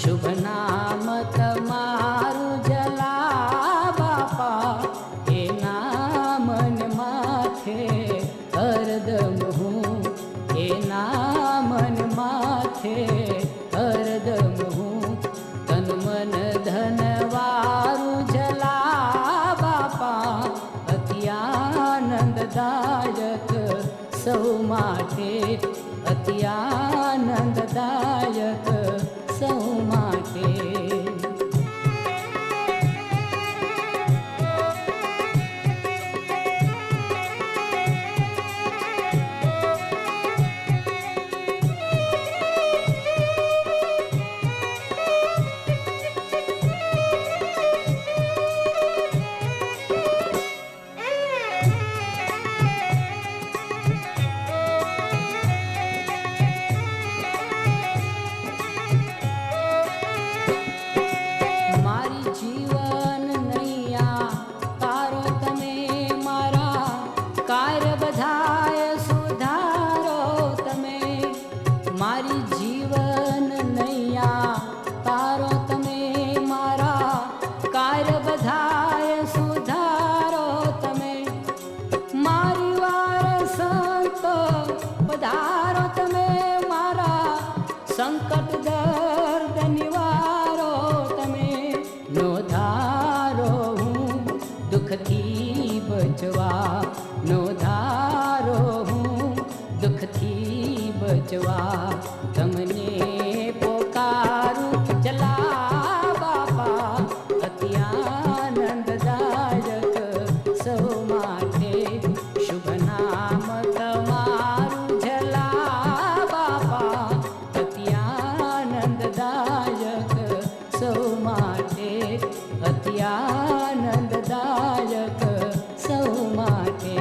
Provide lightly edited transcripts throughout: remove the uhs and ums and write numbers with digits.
શુભ નામ તમારું જલા બાપા, એ નામન માથે હરદમ હું, એ નામન માથે હરદમ હું. તન મન ધન વારું જલા બાપા, અતિ આનંદદાયક સૌ માટે, અતિ આનંદદાયક સૌ માટે. સંકટ દર્દ નિવારો તમે, નો ધારો હું દુઃખથી બચવા, નો ધારો હું દુઃખથી બચવા. તમને પોકારું જલા બાપા, અતિ આનંદદાયક સૌ માટે. શુભ નામ તમારું જલા બાપા, અતિ આનંદદાયક સૌ માટે, અતિ આનંદદાયક સૌ માટે.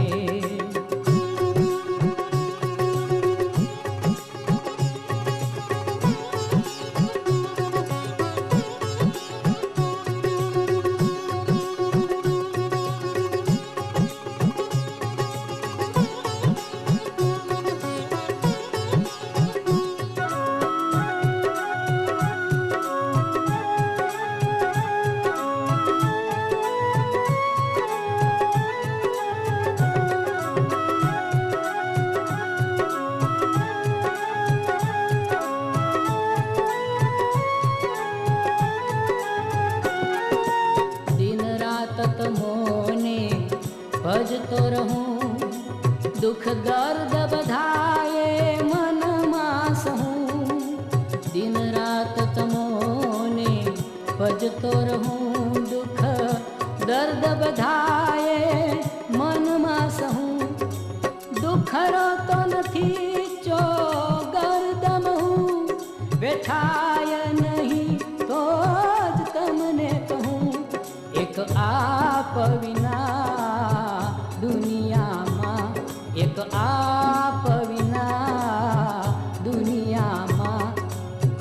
તમોને ભજતો રહું, દુઃખ દર્દ બધાએ મનમાં સહું. દિન રાત તમોને ભજતો રહું, દુઃખ દર્દ બધાએ મનમાં સહું. દુઃખરો તો નથી ચો ગરદમ હું, બેઠાય નહીં તો જ તમને કહું. એક આપ વિના દુનિયામાં, એક આપ વિના દુનિયામાં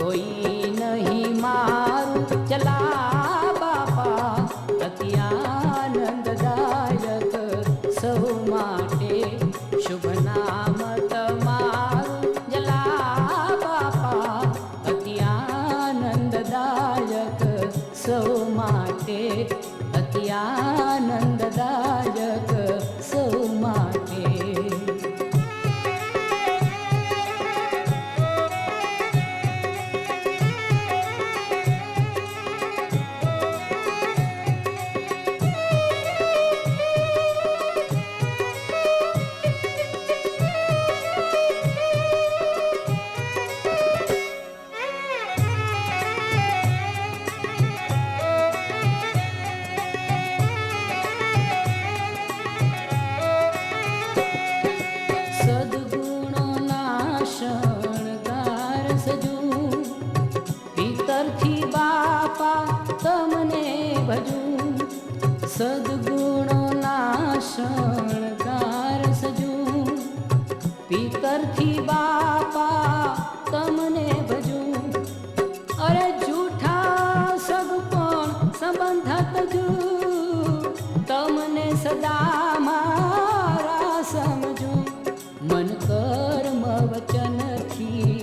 કોઈ નહીં મારું ચલા બાપા, અતિ આનંદદાયક સૌ માટે. શુભ નામ તમારું જલા બાપા, અતિ આનંદદાયક સૌ માટે, અતિ આનંદદાયક સૌ માટે. સદગુણોના શણગાર સજું, પિતરથી બાપા તમને ભજું. અરે જૂઠા સગપણ સંબંધ તજું, તમને સદા મારા સમજું. મન કર્મ વચનથી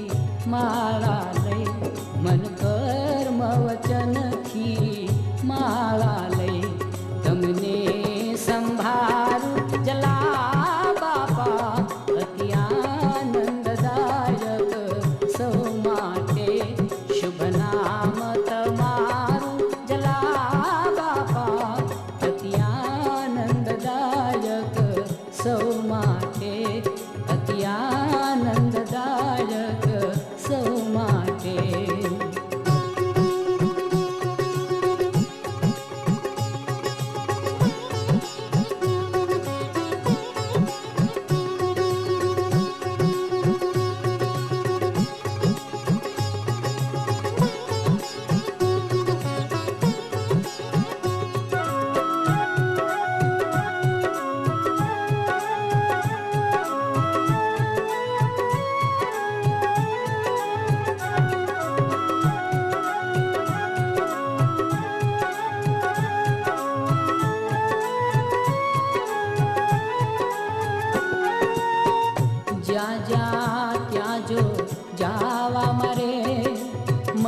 માળા લઈ, મન કર્મ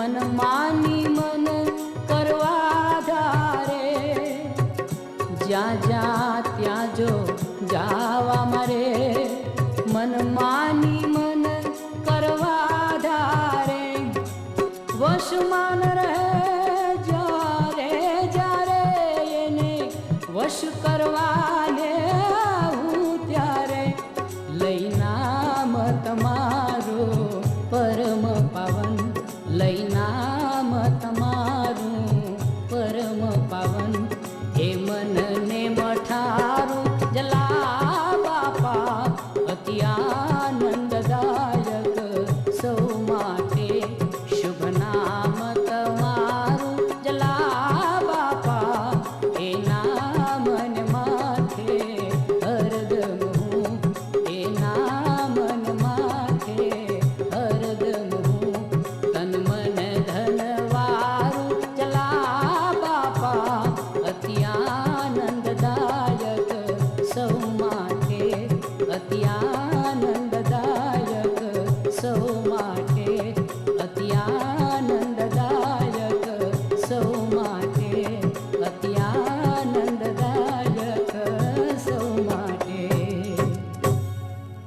મન માની મન કરવા ધારે, જ્યાં જ્યાં ત્યાં જો જાવા મારે, મન માની મન કરવા ધારે, વશમાં ન રહે